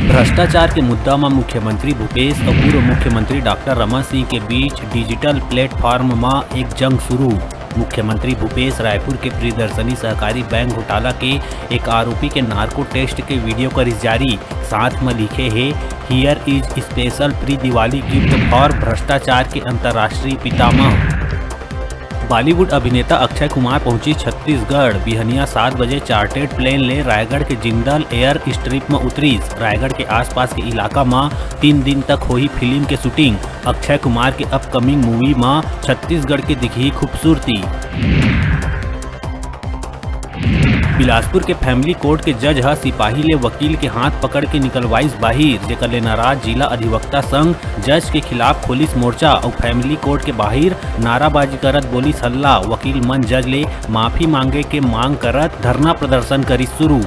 भ्रष्टाचार के मुद्दा में मुख्यमंत्री भूपेश और पूर्व मुख्यमंत्री डॉक्टर रमन सिंह के बीच डिजिटल प्लेटफॉर्म में एक जंग शुरू। मुख्यमंत्री भूपेश रायपुर के प्रियदर्शनी सहकारी बैंक घोटाला के एक आरोपी के नार्को टेस्ट के वीडियो कर जारी, साथ में लिखे है here is special pre Diwali gift for भ्रष्टाचार के अंतर्राष्ट्रीय पितामह। बॉलीवुड अभिनेता अक्षय कुमार पहुंची छत्तीसगढ़। बिहनिया 7 बजे चार्टर्ड प्लेन ले रायगढ़ के जिंदल एयर स्ट्रिप में उतरी। रायगढ़ के आसपास के इलाका में 3 दिन तक हुई फिल्म के शूटिंग। अक्षय कुमार के अपकमिंग मूवी में छत्तीसगढ़ के दिखी खूबसूरती। बिलासपुर के फैमिली कोर्ट के जज सिपाही ले वकील के हाथ पकड़ के निकलवाइस बाहिर, जेकर ले नाराज जिला अधिवक्ता संघ जज के खिलाफ खोलिस मोर्चा और फैमिली कोर्ट के बाहिर नाराबाजी करत बोलिस हल्ला। वकील मन जज ले माफी मांगे के मांग करत धरना प्रदर्शन करिस शुरू।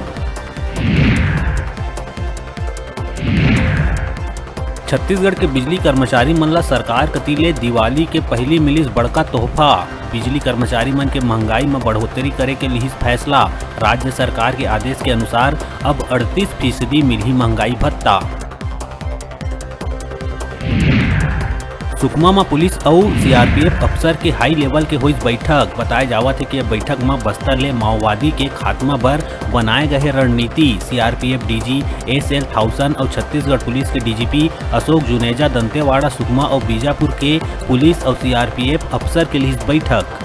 छत्तीसगढ़ के बिजली कर्मचारी मन ला सरकार कती ले दिवाली के पहली मिलिस बड़का तोहफा। बिजली कर्मचारी मन के महंगाई में बढ़ोतरी करे के लिहिस फैसला। राज्य सरकार के आदेश के अनुसार अब 38% मिली महंगाई भत्ता। सुकमा में पुलिस और सीआरपीएफ अफसर के हाई लेवल के हुई बैठक। बताया जावत है कि बैठक में बस्तर ले माओवादी के खात्मा पर बनाए गए रणनीति। सीआरपीएफ डीजी एसएल थाउसन और छत्तीसगढ़ पुलिस के डीजीपी अशोक जुनेजा दंतेवाड़ा, सुकमा और बीजापुर के पुलिस और सीआरपीएफ अफसर के लिए बैठक।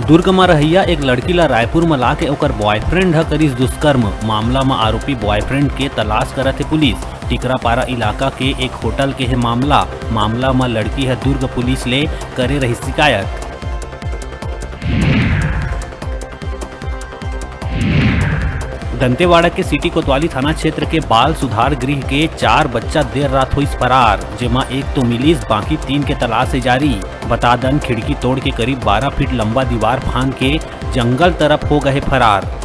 दुर्ग में रहिया एक लड़की ला रायपुर में ला के ओकर बॉयफ्रेंड करिस दुष्कर्म। मामला में आरोपी बॉयफ्रेंड के तलाश करत है पुलिस। टिकरापारा इलाका के एक होटल के है मामला में लड़की है दुर्ग पुलिस ले करे रही शिकायत। दंतेवाड़ा के सिटी कोतवाली थाना क्षेत्र के बाल सुधार गृह के 4 बच्चा देर रात हुई फरार, जेमा एक तो मिलिस, बाकी 3 के तलाश है जारी। बता दन खिड़की तोड़ के करीब 12 फीट लंबा दीवार फांद के जंगल तरफ हो गए फरार।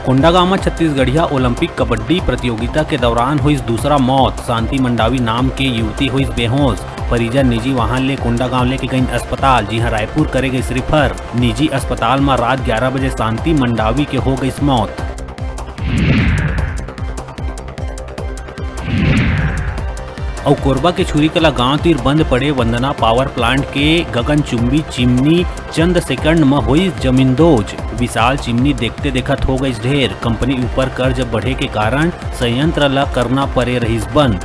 कोंडागांव में छत्तीसगढ़िया ओलंपिक कबड्डी प्रतियोगिता के दौरान हुई दूसरा मौत। शांति मंडावी नाम के युवती हुई बेहोश। परिजन निजी वाहन ले कोंडागांव लेके गई अस्पताल, जी रायपुर करे गई रिफर। निजी अस्पताल में रात 11 बजे शांति मंडावी के हो गई मौत। और कोरबा के छुरीकला गांव तीर बंद पड़े वंदना पावर प्लांट के गगनचुंबी चिमनी चंद सेकंड में हुई जमींदोज। विशाल चिमनी देखते देखत हो गई ढेर। कंपनी ऊपर कर्ज बढ़े के कारण संयंत्र ला करना पड़े रही बंद।